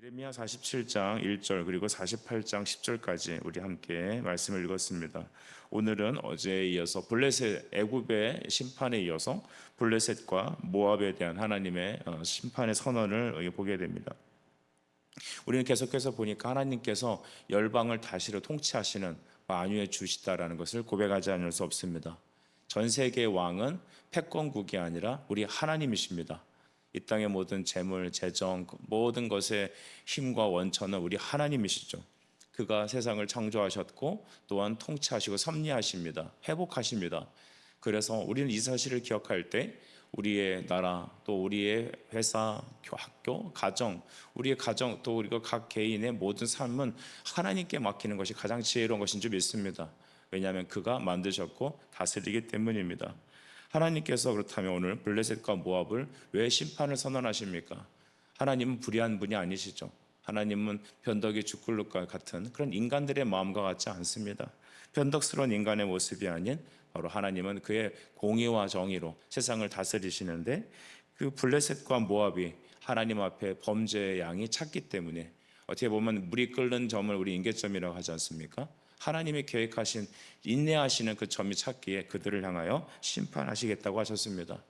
예레미야 47장 1절 그리고 48장 10절까지 우리 함께 말씀을 읽었습니다. 오늘은 어제에 이어서 블레셋 애굽의 심판에 이어서 블레셋과 모압에 대한 하나님의 심판의 선언을 보게 됩니다. 우리는 계속해서 보니까 하나님께서 열방을 다시로 통치하시는 만유의 주시다라는 것을 고백하지 않을 수 없습니다. 전 세계의 왕은 패권국이 아니라 우리 하나님이십니다. 이 땅의 모든 재물, 재정, 모든 것의 힘과 원천은 우리 하나님이시죠. 그가 세상을 창조하셨고 또한 통치하시고 섭리하십니다. 회복하십니다. 그래서 우리는 이 사실을 기억할 때 우리의 나라, 또 우리의 회사, 학교, 가정, 우리의 가정, 또 우리가 각 개인의 모든 삶은 하나님께 맡기는 것이 가장 지혜로운 것인 줄 믿습니다. 왜냐하면 그가 만드셨고 다스리기 때문입니다. 하나님께서 그렇다면 오늘 블레셋과 모압을 왜 심판을 선언하십니까? 하나님은 불의한 분이 아니시죠. 하나님은 변덕이 죽글룩과 같은 그런 인간들의 마음과 같지 않습니다. 변덕스러운 인간의 모습이 아닌 바로 하나님은 그의 공의와 정의로 세상을 다스리시는데, 그 블레셋과 모압이 하나님 앞에 범죄의 양이 찼기 때문에 어떻게 보면 물이 끓는 점을 우리 임계점이라고 하지 않습니까? 하나님이 계획하신 인내하시는 그 점이 찼기에 그들을 향하여 심판하시겠다고 하셨습니다.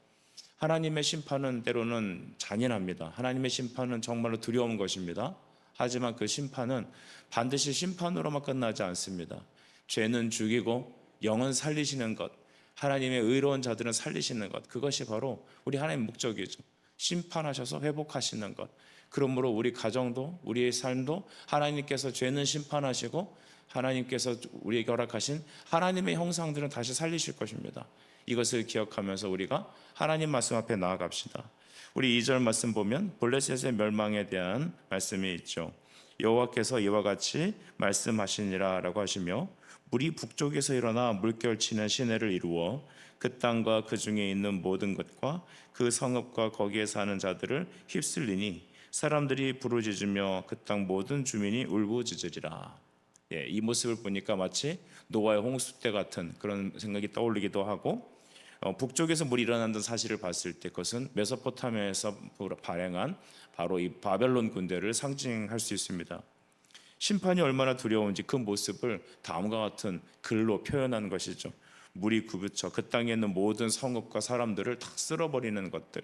하나님의 심판은 때로는 잔인합니다. 하나님의 심판은 정말로 두려운 것입니다. 하지만 그 심판은 반드시 심판으로만 끝나지 않습니다. 죄는 죽이고 영은 살리시는 것, 하나님의 의로운 자들은 살리시는 것, 그것이 바로 우리 하나님의 목적이죠. 심판하셔서 회복하시는 것. 그러므로 우리 가정도 우리의 삶도 하나님께서 죄는 심판하시고 하나님께서 우리에게 허락하신 하나님의 형상들은 다시 살리실 것입니다. 이것을 기억하면서 우리가 하나님 말씀 앞에 나아갑시다. 우리 2절 말씀 보면 블레셋의 멸망에 대한 말씀이 있죠. 여호와께서 이와 같이 말씀하시니라 라고 하시며, 물이 북쪽에서 일어나 물결치는 시내를 이루어 그 땅과 그 중에 있는 모든 것과 그 성읍과 거기에 사는 자들을 휩쓸리니 사람들이 부르짖으며 그 땅 모든 주민이 울부짖으리라. 이 모습을 보니까 마치 노아의 홍수 때 같은 그런 생각이 떠올리기도 하고, 북쪽에서 물이 일어난다는 사실을 봤을 때 그것은 메소포타미아에서 발행한 바로 이 바벨론 군대를 상징할 수 있습니다. 심판이 얼마나 두려운지 그 모습을 다음과 같은 글로 표현하는 것이죠. 물이 굽으쳐 그 땅에 있는 모든 성읍과 사람들을 다 쓸어버리는 것들,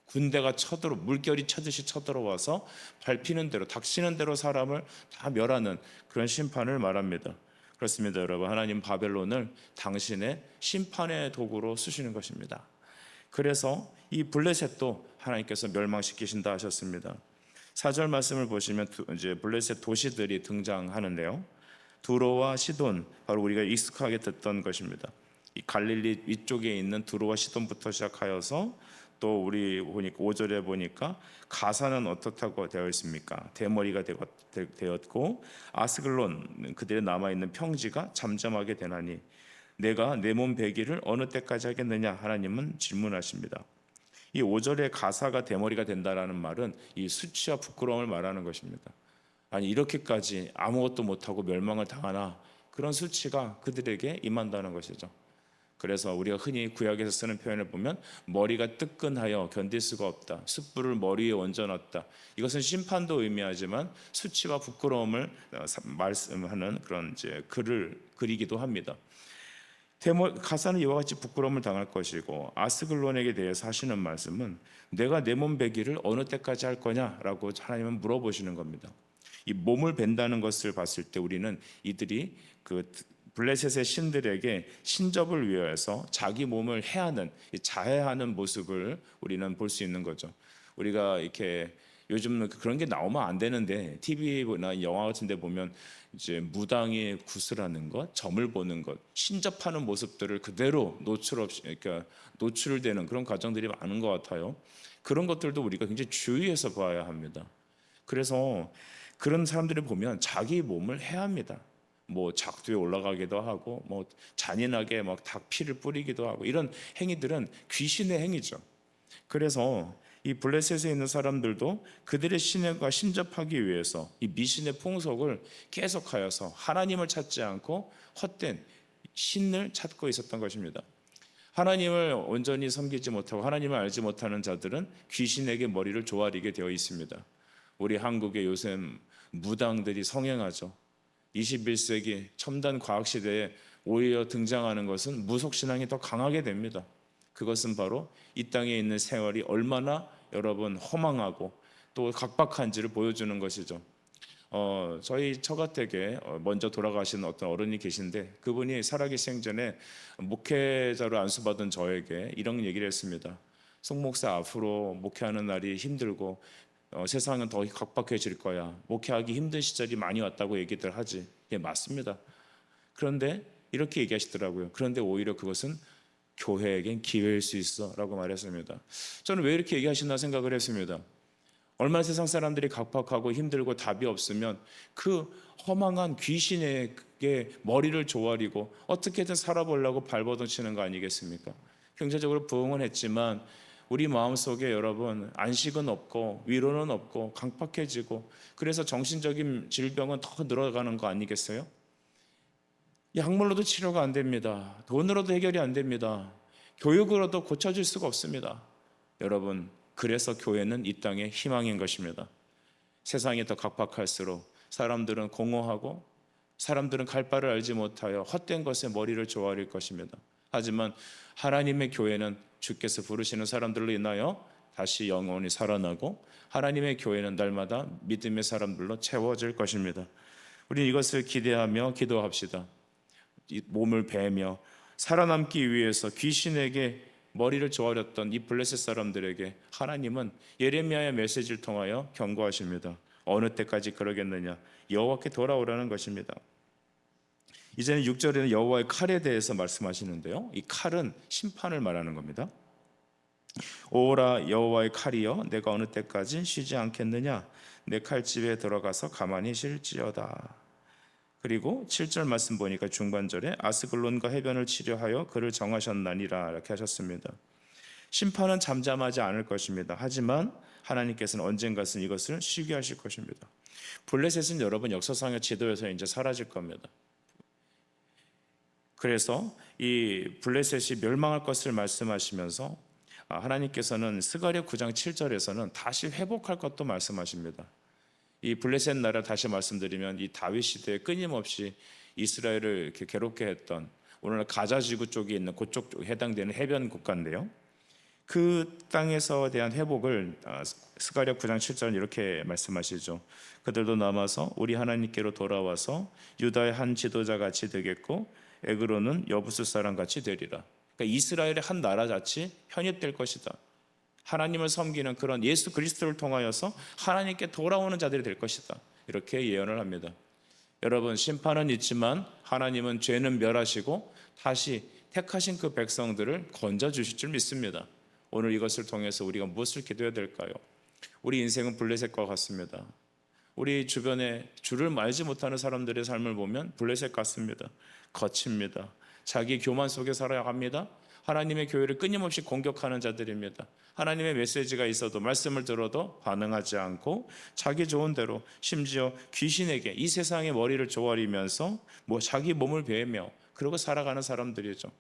군대가 물결이 쳐듯이 쳐들어와서 밟히는 대로, 닥치는 대로 사람을 다 멸하는 그런 심판을 말합니다. 그렇습니다, 여러분. 하나님 바벨론을 당신의 심판의 도구로 쓰시는 것입니다. 그래서 이 블레셋도 하나님께서 멸망시키신다 하셨습니다. 4절 말씀을 보시면 이제 블레셋 도시들이 등장하는데요. 두로와 시돈, 바로 우리가 익숙하게 듣던 것입니다. 이 갈릴리 위쪽에 있는 두로와 시돈부터 시작하여서 또 우리 보니까 5절에 보니까 가사는 어떻다고 되어 있습니까? 대머리가 되었고 아스글론 그들의 남아있는 평지가 잠잠하게 되나니 내가 내 몸 베기를 어느 때까지 하겠느냐 하나님은 질문하십니다. 이 5절의 가사가 대머리가 된다라는 말은 이 수치와 부끄러움을 말하는 것입니다. 아니 이렇게까지 아무것도 못하고 멸망을 당하나, 그런 수치가 그들에게 임한다는 것이죠. 그래서 우리가 흔히 구약에서 쓰는 표현을 보면 머리가 뜨끈하여 견딜 수가 없다, 숯불을 머리에 얹어놨다. 이것은 심판도 의미하지만 수치와 부끄러움을 말씀하는 그런 이제 글을 그리기도 합니다. 가사는 이와 같이 부끄러움을 당할 것이고, 아스글론에게 대해서 하시는 말씀은 내가 내 몸 베기를 어느 때까지 할 거냐라고 하나님은 물어보시는 겁니다. 이 몸을 벤다는 것을 봤을 때 우리는 이들이 그 블레셋의 신들에게 신접을 위해서 자기 몸을 해하는, 자해하는 모습을 우리는 볼 수 있는 거죠. 우리가 이렇게 요즘은 그런 게 나오면 안 되는데 TV나 영화 같은 데 보면 이제 무당이 구슬하는 것, 점을 보는 것, 신접하는 모습들을 그대로 노출 없이, 그러니까 노출되는 그런 과정들이 많은 것 같아요. 그런 것들도 우리가 굉장히 주의해서 봐야 합니다. 그래서 그런 사람들을 보면 자기 몸을 해합니다. 뭐 작두에 올라가기도 하고, 뭐 잔인하게 막 닭 피를 뿌리기도 하고, 이런 행위들은 귀신의 행위죠. 그래서 이 블레셋에 있는 사람들도 그들의 신과 신접하기 위해서 이 미신의 풍속을 계속하여서 하나님을 찾지 않고 헛된 신을 찾고 있었던 것입니다. 하나님을 온전히 섬기지 못하고 하나님을 알지 못하는 자들은 귀신에게 머리를 조아리게 되어 있습니다. 우리 한국에 요새 무당들이 성행하죠. 21세기 첨단 과학 시대에 오히려 등장하는 것은 무속신앙이 더 강하게 됩니다. 그것은 바로 이 땅에 있는 생활이 얼마나 여러분 허망하고 또 각박한지를 보여주는 것이죠. 저희 처가댁에 먼저 돌아가신 어떤 어른이 계신데, 그분이 살아계신 전에 목회자로 안수받은 저에게 이런 얘기를 했습니다. 송 목사, 앞으로 목회하는 날이 힘들고 세상은 더 각박해질 거야. 목회하기 힘든 시절이 많이 왔다고 얘기들 하지. 예, 맞습니다. 그런데 이렇게 얘기하시더라고요. 그런데 오히려 그것은 교회에겐 기회일 수 있어 라고 말했습니다. 저는 왜 이렇게 얘기하시나 생각을 했습니다. 얼마나 세상 사람들이 각박하고 힘들고 답이 없으면 그 허망한 귀신에게 머리를 조아리고 어떻게든 살아보려고 발버둥치는 거 아니겠습니까? 경제적으로 부흥은 했지만 우리 마음속에 여러분 안식은 없고 위로는 없고 강팍해지고, 그래서 정신적인 질병은 더 늘어가는 거 아니겠어요? 약물로도 치료가 안 됩니다. 돈으로도 해결이 안 됩니다. 교육으로도 고쳐질 수가 없습니다. 여러분, 그래서 교회는 이 땅의 희망인 것입니다. 세상이 더 각박할수록 사람들은 공허하고 사람들은 갈 바를 알지 못하여 헛된 것에 머리를 조아릴 것입니다. 하지만 하나님의 교회는 주께서 부르시는 사람들로 인하여 다시 영원히 살아나고, 하나님의 교회는 날마다 믿음의 사람들로 채워질 것입니다. 우리 이것을 기대하며 기도합시다. 이 몸을 베며 살아남기 위해서 귀신에게 머리를 조아렸던 이 블레셋 사람들에게 하나님은 예레미야의 메시지를 통하여 경고하십니다. 어느 때까지 그러겠느냐? 여호와께 돌아오라는 것입니다. 이제는 6절에는 여호와의 칼에 대해서 말씀하시는데요, 이 칼은 심판을 말하는 겁니다. 오라 여호와의 칼이여, 내가 어느 때까지 쉬지 않겠느냐? 내 칼집에 들어가서 가만히 쉴지어다. 그리고 7절 말씀 보니까 중반절에 아스글론과 해변을 치료하여 그를 정하셨나니라 이렇게 하셨습니다. 심판은 잠잠하지 않을 것입니다. 하지만 하나님께서는 언젠가는 이것을 쉬게 하실 것입니다. 블레셋은 여러분 역사상의 지도에서 이제 사라질 겁니다. 그래서 이 블레셋이 멸망할 것을 말씀하시면서 하나님께서는 스가랴 9장 7절에서는 다시 회복할 것도 말씀하십니다. 이 블레셋 나라, 다시 말씀드리면 이 다윗 시대에 끊임없이 이스라엘을 이렇게 괴롭게 했던, 오늘날 가자 지구 쪽에 있는 그쪽 해당되는 해변 국가인데요, 그 땅에서 대한 회복을 스가랴 9장 7절은 이렇게 말씀하시죠. 그들도 남아서 우리 하나님께로 돌아와서 유다의 한 지도자 같이 되겠고 에그로는 여부스 사람 같이 되리라. 그러니까 이스라엘의 한 나라 자치 편입될 것이다. 하나님을 섬기는 그런 예수 그리스도를 통하여서 하나님께 돌아오는 자들이 될 것이다. 이렇게 예언을 합니다. 여러분, 심판은 있지만 하나님은 죄는 멸하시고 다시 택하신 그 백성들을 건져주실 줄 믿습니다. 오늘 이것을 통해서 우리가 무엇을 기도해야 될까요? 우리 인생은 블레셋과 같습니다. 우리 주변에 주를 알지 못하는 사람들의 삶을 보면 블레셋 같습니다. 거칩니다. 자기 교만 속에 살아야 합니다. 하나님의 교회를 끊임없이 공격하는 자들입니다. 하나님의 메시지가 있어도, 말씀을 들어도 반응하지 않고 자기 좋은 대로, 심지어 귀신에게 이 세상의 머리를 조아리면서 자기 몸을 베며 그러고 살아가는 사람들이죠.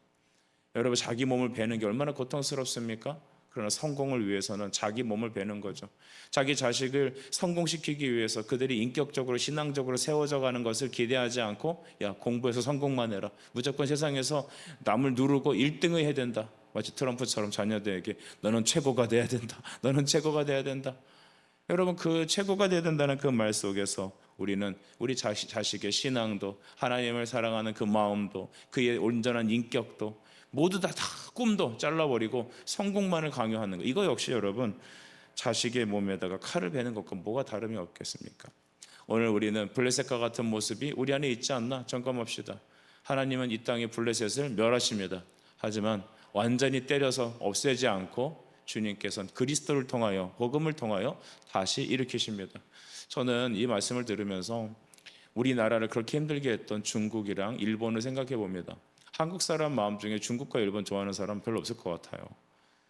여러분, 자기 몸을 베는 게 얼마나 고통스럽습니까? 그러나 성공을 위해서는 자기 몸을 베는 거죠. 자기 자식을 성공시키기 위해서 그들이 인격적으로 신앙적으로 세워져 가는 것을 기대하지 않고, 야, 공부해서 성공만 해라, 무조건 세상에서 남을 누르고 1등을 해야 된다. 마치 트럼프처럼 자녀들에게 너는 최고가 돼야 된다, 너는 최고가 돼야 된다. 여러분, 그 최고가 돼야 된다는 그 말 속에서 우리는 우리 자식의 신앙도, 하나님을 사랑하는 그 마음도, 그의 온전한 인격도 모두 다 꿈도 잘라버리고 성공만을 강요하는 거, 이거 역시 여러분 자식의 몸에다가 칼을 베는 것과 뭐가 다름이 없겠습니까? 오늘 우리는 블레셋과 같은 모습이 우리 안에 있지 않나 점검합시다. 하나님은 이 땅의 블레셋을 멸하십니다. 하지만 완전히 때려서 없애지 않고 주님께서는 그리스도를 통하여, 복음을 통하여 다시 일으키십니다. 저는 이 말씀을 들으면서 우리나라를 그렇게 힘들게 했던 중국이랑 일본을 생각해 봅니다. 한국 사람 마음 중에 중국과 일본 좋아하는 사람 별로 없을 것 같아요.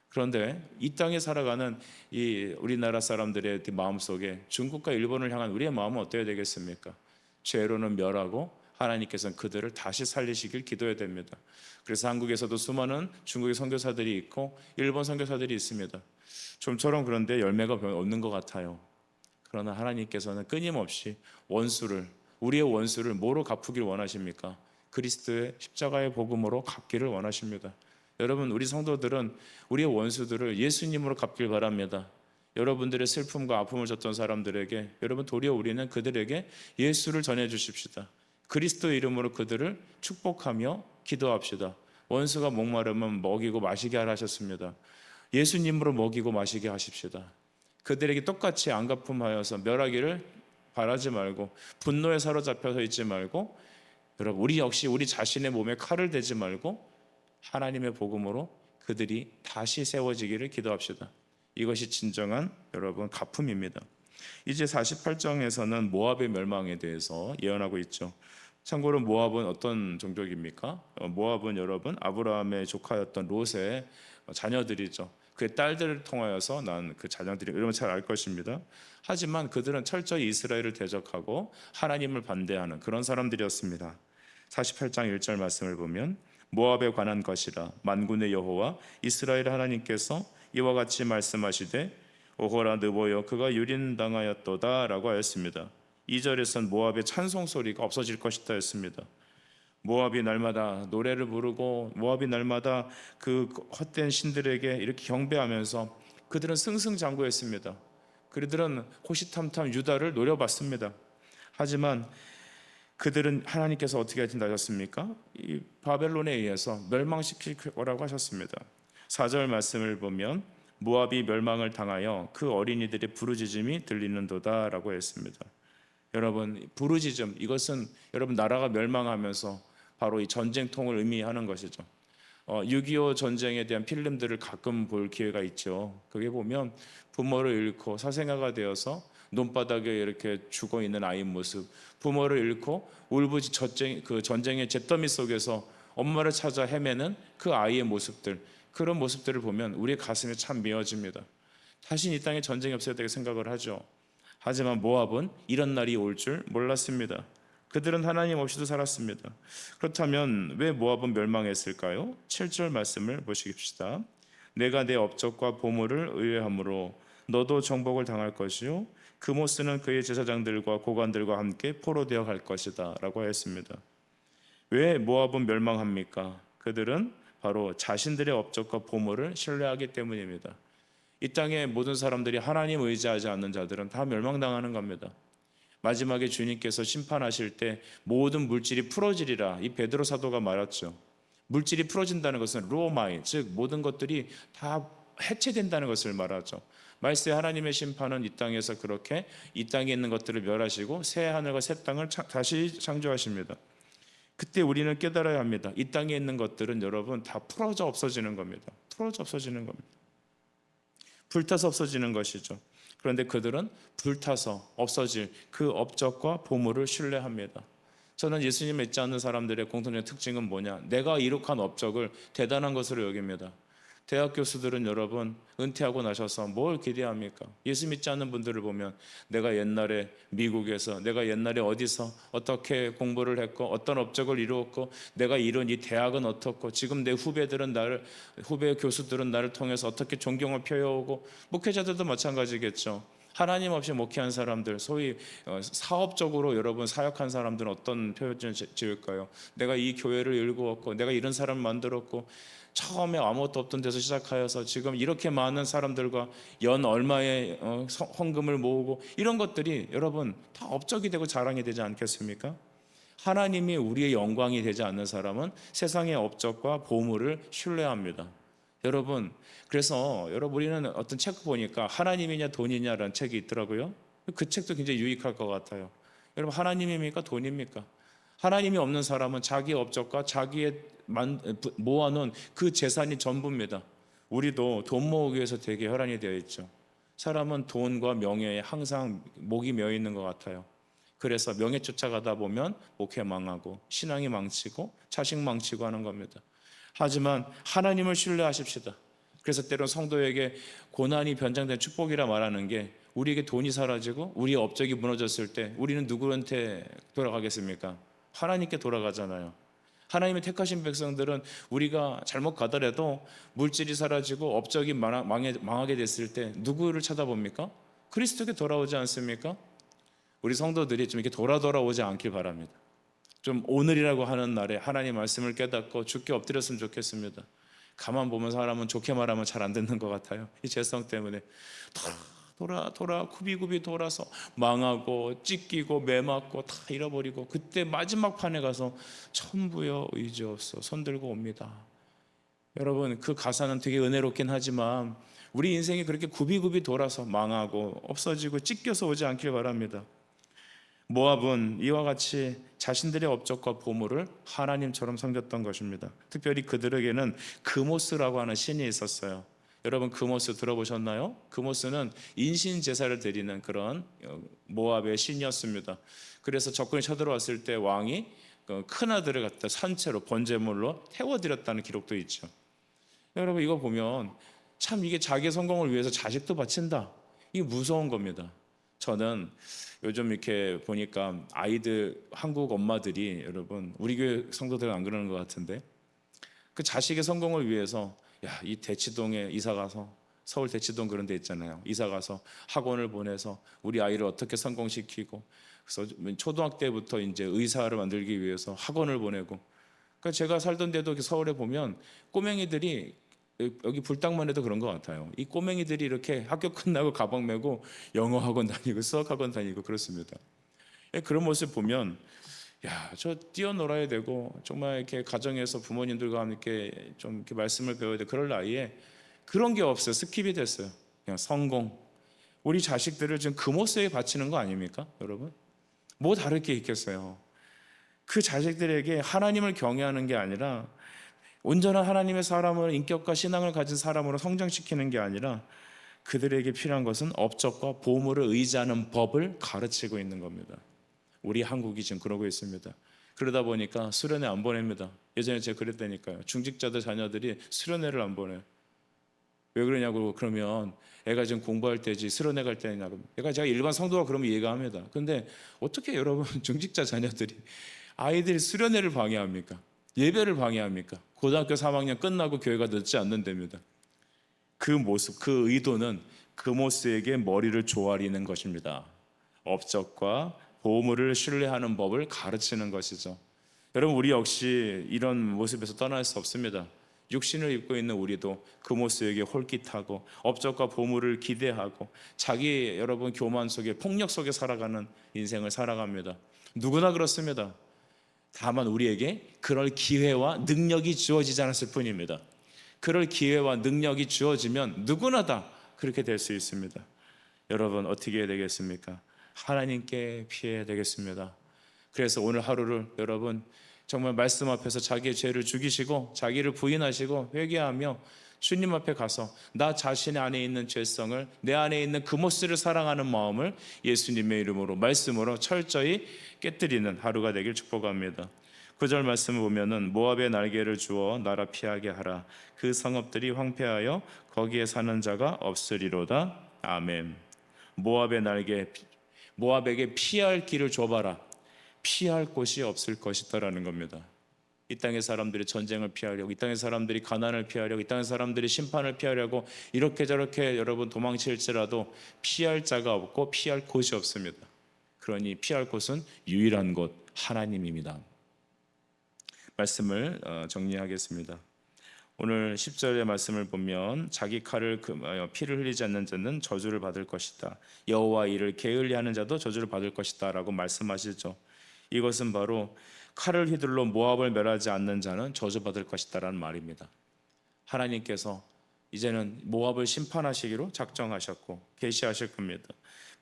그런데 이 땅에 살아가는 이 우리나라 사람들의 마음 속에 중국과 일본을 향한 우리의 마음은 어때야 되겠습니까? 죄로는 멸하고 하나님께서는 그들을 다시 살리시길 기도해야 됩니다. 그래서 한국에서도 수많은 중국의 선교사들이 있고 일본 선교사들이 있습니다. 좀처럼 그런데 열매가 별로 없는 것 같아요. 그러나 하나님께서는 끊임없이 원수를, 우리의 원수를 뭐로 갚으길 원하십니까? 그리스도의 십자가의 복음으로 갚기를 원하십니다. 여러분, 우리 성도들은 우리의 원수들을 예수님으로 갚길 바랍니다. 여러분들의 슬픔과 아픔을 줬던 사람들에게, 여러분, 도리어 우리는 그들에게 예수를 전해 주십시다. 그리스도 이름으로 그들을 축복하며 기도합시다. 원수가 목마르면 먹이고 마시게 하라 하셨습니다. 예수님으로 먹이고 마시게 하십시다. 그들에게 똑같이 안갚음하여서 멸하기를 바라지 말고, 분노에 사로잡혀서 있지 말고, 여러분, 우리 역시 우리 자신의 몸에 칼을 대지 말고 하나님의 복음으로 그들이 다시 세워지기를 기도합시다. 이것이 진정한 여러분 갚음입니다. 이제 48장에서는 모압의 멸망에 대해서 예언하고 있죠. 참고로 모압은 어떤 종족입니까? 모압은 여러분 아브라함의 조카였던 롯의 자녀들이죠. 그의 딸들을 통하여서 난 그 자녀들이, 여러분 잘 알 것입니다. 하지만 그들은 철저히 이스라엘을 대적하고 하나님을 반대하는 그런 사람들이었습니다. 48장 1절 말씀을 보면 모압에 관한 것이라 만군의 여호와 이스라엘 하나님께서 이와 같이 말씀하시되 오호라 느보여 그가 유린당하였도다 라고 하였습니다. 2절에선 모압의 찬송 소리가 없어질 것이다 했습니다. 모압이 날마다 노래를 부르고 모압이 날마다 그 헛된 신들에게 이렇게 경배하면서 그들은 승승장구했습니다. 그들은 호시탐탐 유다를 노려봤습니다. 하지만 그들은 하나님께서 어떻게 하신다셨습니까? 이 바벨론에 의해서 멸망시킬 거라고 하셨습니다. 4절 말씀을 보면 모압이 멸망을 당하여 그 어린이들의 부르짖음이 들리는도다 라고 했습니다. 여러분, 부르짖음, 이것은 여러분 나라가 멸망하면서 바로 이 전쟁통을 의미하는 것이죠. 6.25 전쟁에 대한 필름들을 가끔 볼 기회가 있죠. 그게 보면 부모를 잃고 사생아가 되어서 논바닥에 이렇게 죽어 있는 아이 모습, 부모를 잃고 울부짖 그 전쟁의 잿더미 속에서 엄마를 찾아 헤매는 그 아이의 모습들, 그런 모습들을 보면 우리의 가슴이 참 미어집니다. 다시 이 땅에 전쟁이 없어야 되게 생각을 하죠. 하지만 모압은 이런 날이 올 줄 몰랐습니다. 그들은 하나님 없이도 살았습니다. 그렇다면 왜 모압은 멸망했을까요? 7절 말씀을 보시깁시다. 내가 내 업적과 보물을 의뢰함으로 너도 정복을 당할 것이요 그모스는 그의 제사장들과 고관들과 함께 포로되어 갈 것이다 라고 하였습니다. 왜 모압은 멸망합니까? 그들은 바로 자신들의 업적과 보물을 신뢰하기 때문입니다. 이 땅의 모든 사람들이 하나님 의지하지 않는 자들은 다 멸망당하는 겁니다. 마지막에 주님께서 심판하실 때 모든 물질이 풀어지리라, 이 베드로 사도가 말했죠. 물질이 풀어진다는 것은 루오마이, 즉 모든 것들이 다 해체된다는 것을 말하죠. 말세 하나님의 심판은 이 땅에서 그렇게 이 땅에 있는 것들을 멸하시고 새 하늘과 새 땅을 다시 창조하십니다. 그때 우리는 깨달아야 합니다. 이 땅에 있는 것들은 여러분 다 풀어져 없어지는 겁니다. 풀어져 없어지는 겁니다. 불타서 없어지는 것이죠. 그런데 그들은 불타서 없어질 그 업적과 보물을 신뢰합니다. 저는 예수님 믿지 않는 사람들의 공통된 특징은 뭐냐? 내가 이룩한 업적을 대단한 것으로 여깁니다. 대학 교수들은 여러분 은퇴하고 나셔서 뭘 기대합니까? 예수 믿지 않는 분들을 보면 내가 옛날에 미국에서, 내가 옛날에 어디서 어떻게 공부를 했고 어떤 업적을 이루었고 내가 이룬 이 대학은 어떻고 지금 내 후배들은 후배 교수들은 나를 통해서 어떻게 존경을 표해오고, 목회자들도 마찬가지겠죠. 하나님 없이 목회한 사람들, 소위 사업적으로 여러분 사역한 사람들은 어떤 표현을 지을까요? 내가 이 교회를 일구었고 내가 이런 사람을 만들었고 처음에 아무것도 없던 데서 시작하여서 지금 이렇게 많은 사람들과 연 얼마의 헌금을 모으고, 이런 것들이 여러분 다 업적이 되고 자랑이 되지 않겠습니까? 하나님이 우리의 영광이 되지 않는 사람은 세상의 업적과 보물을 신뢰합니다. 여러분, 그래서 여러분 우리는 어떤 책 보니까 하나님이냐 돈이냐라는 책이 있더라고요. 그 책도 굉장히 유익할 것 같아요. 여러분, 하나님입니까 돈입니까? 하나님이 없는 사람은 자기 업적과 자기의 모아놓은 그 재산이 전부입니다. 우리도 돈 모으기 위해서 되게 혈안이 되어 있죠. 사람은 돈과 명예에 항상 목이 메어 있는 것 같아요. 그래서 명예 쫓아가다 보면 목회 망하고 신앙이 망치고 자식 망치고 하는 겁니다. 하지만 하나님을 신뢰하십시다. 그래서 때론 성도에게 고난이 변장된 축복이라 말하는 게, 우리에게 돈이 사라지고 우리의 업적이 무너졌을 때 우리는 누구한테 돌아가겠습니까? 하나님께 돌아가잖아요. 하나님의 택하신 백성들은 우리가 잘못 가더라도 물질이 사라지고 업적이 망하게 됐을 때 누구를 찾아봅니까? 그리스도께 돌아오지 않습니까? 우리 성도들이 좀 이렇게 돌아오지 않길 바랍니다. 좀 오늘이라고 하는 날에 하나님 말씀을 깨닫고 주께 엎드렸으면 좋겠습니다. 가만 보면 사람은 좋게 말하면 잘 안 듣는 것 같아요. 이 죄성 때문에 돌아 굽이굽이 돌아서 망하고 찢기고 매맞고 다 잃어버리고, 그때 마지막 판에 가서 천부여 의지 없어 손 들고 옵니다. 여러분, 그 가사는 되게 은혜롭긴 하지만 우리 인생이 그렇게 굽이굽이 돌아서 망하고 없어지고 찢겨서 오지 않길 바랍니다. 모압은 이와 같이 자신들의 업적과 보물을 하나님처럼 섬겼던 것입니다. 특별히 그들에게는 그모스라고 하는 신이 있었어요. 여러분, 그모스 들어보셨나요? 그모스는 인신 제사를 드리는 그런 모압의 신이었습니다. 그래서 적군이 쳐들어왔을 때 왕이 큰 아들을 갖다 산채로 번제물로 태워드렸다는 기록도 있죠. 여러분, 이거 보면 참 이게 자기의 성공을 위해서 자식도 바친다, 이게 무서운 겁니다. 저는 요즘 이렇게 보니까 아이들, 한국 엄마들이, 여러분 우리 교회 성도들은 안 그러는 것 같은데, 그 자식의 성공을 위해서 이 대치동에 이사 가서, 서울 대치동 그런 데 있잖아요, 이사 가서 학원을 보내서 우리 아이를 어떻게 성공시키고, 그래서 초등학교 때부터 이제 의사를 만들기 위해서 학원을 보내고. 그러니까 제가 살던 데도 서울에 보면 꼬맹이들이, 여기 불당만 해도 그런 것 같아요. 이 꼬맹이들이 이렇게 학교 끝나고 가방 메고 영어 학원 다니고 수학 학원 다니고 그렇습니다. 그런 모습 보면 저 뛰어놀아야 되고, 정말 이렇게 가정에서 부모님들과 함께 좀 이렇게 말씀을 배워야 돼. 그럴 나이에 그런 게 없어요. 스킵이 됐어요. 그냥 성공. 우리 자식들을 지금 금오스에 바치는 거 아닙니까, 여러분? 뭐 다를 게 있겠어요. 그 자식들에게 하나님을 경외하는 게 아니라, 온전한 하나님의 사람을, 인격과 신앙을 가진 사람으로 성장시키는 게 아니라, 그들에게 필요한 것은 업적과 보물을 의지하는 법을 가르치고 있는 겁니다. 우리 한국이 지금 그러고 있습니다. 그러다 보니까 수련회 안 보냅니다. 예전에 제가 그랬다니까요. 중직자들 자녀들이 수련회를 안 보내요. 왜 그러냐고. 그러면 애가 지금 공부할 때지 수련회 갈 때냐고. 제가 일반 성도가 그러면 이해가 합니다. 근데 어떻게 여러분 중직자 자녀들이, 아이들이 수련회를 방해합니까? 예배를 방해합니까? 고등학교 3학년 끝나고 교회가 늦지 않는답니다. 그 모습, 그 의도는 그모스에게 머리를 조아리는 것입니다. 업적과 보물을 신뢰하는 법을 가르치는 것이죠. 여러분, 우리 역시 이런 모습에서 떠날 수 없습니다. 육신을 입고 있는 우리도 그모스에게 홀깃하고 업적과 보물을 기대하고 자기, 여러분, 교만 속에, 폭력 속에 살아가는 인생을 살아갑니다. 누구나 그렇습니다. 다만 우리에게 그럴 기회와 능력이 주어지지 않았을 뿐입니다. 그럴 기회와 능력이 주어지면 누구나 다 그렇게 될 수 있습니다. 여러분, 어떻게 해야 되겠습니까? 하나님께 피해야 되겠습니다. 그래서 오늘 하루를 여러분 정말 말씀 앞에서 자기의 죄를 죽이시고 자기를 부인하시고 회개하며 주님 앞에 가서 나 자신의 안에 있는 죄성을, 내 안에 있는 그모스를 사랑하는 마음을 예수님의 이름으로, 말씀으로 철저히 깨뜨리는 하루가 되길 축복합니다. 9절 말씀을 보면은 모압의 날개를 주어 나라 피하게 하라. 그 성읍들이 황폐하여 거기에 사는 자가 없으리로다. 아멘. 모압의 날개, 모압에게 피할 길을 줘봐라. 피할 곳이 없을 것이다라는 겁니다. 이 땅의 사람들이 전쟁을 피하려고, 이 땅의 사람들이 가난을 피하려고, 이 땅의 사람들이 심판을 피하려고 이렇게 저렇게 여러분 도망칠지라도 피할 자가 없고 피할 곳이 없습니다. 그러니 피할 곳은 유일한 곳, 하나님입니다. 말씀을 정리하겠습니다. 오늘 10절의 말씀을 보면 자기 칼을 피를 흘리지 않는 자는 저주를 받을 것이다. 여호와 일을 게을리하는 자도 저주를 받을 것이다 라고 말씀하시죠. 이것은 바로 칼을 휘둘러 모압을 멸하지 않는 자는 저주받을 것이다 라는 말입니다. 하나님께서 이제는 모압을 심판하시기로 작정하셨고 계시하실 겁니다.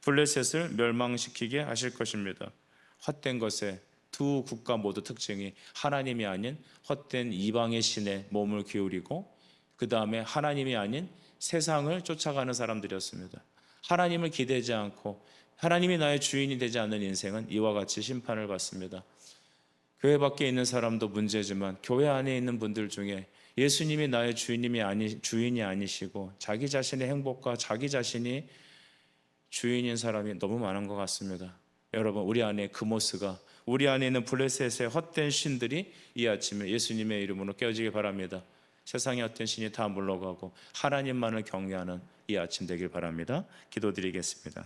블레셋을 멸망시키게 하실 것입니다. 헛된 것에 두 국가 모두 특징이 하나님이 아닌 헛된 이방의 신에 몸을 기울이고, 그 다음에 하나님이 아닌 세상을 쫓아가는 사람들이었습니다. 하나님을 기대지 않고 하나님이 나의 주인이 되지 않는 인생은 이와 같이 심판을 받습니다. 교회 밖에 있는 사람도 문제지만 교회 안에 있는 분들 중에 예수님이 나의 주인이 아니시고 자기 자신의 행복과 자기 자신이 주인인 사람이 너무 많은 것 같습니다. 여러분, 우리 안에 그모스가, 우리 안에 있는 블레셋의 헛된 신들이 이 아침에 예수님의 이름으로 깨어지기 바랍니다. 세상의 어떤 신이 다 물러가고 하나님만을 경외하는 이 아침 되길 바랍니다. 기도드리겠습니다.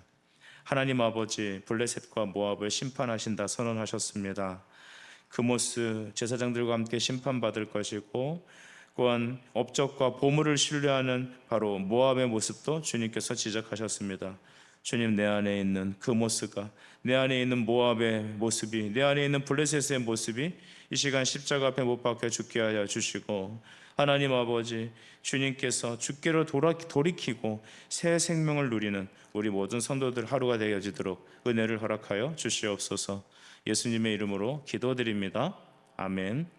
하나님 아버지, 블레셋과 모압을 심판하신다 선언하셨습니다. 그모스 제사장들과 함께 심판받을 것이고, 또한 업적과 보물을 신뢰하는 바로 모압의 모습도 주님께서 지적하셨습니다. 주님, 내 안에 있는 그모스가, 내 안에 있는 모압의 모습이, 내 안에 있는 블레셋의 모습이 이 시간 십자가 앞에 못 박혀 죽게 하여 주시고, 하나님 아버지, 주님께서 주께로 돌이키고 새 생명을 누리는 우리 모든 성도들 하루가 되어지도록 은혜를 허락하여 주시옵소서. 예수님의 이름으로 기도드립니다. 아멘.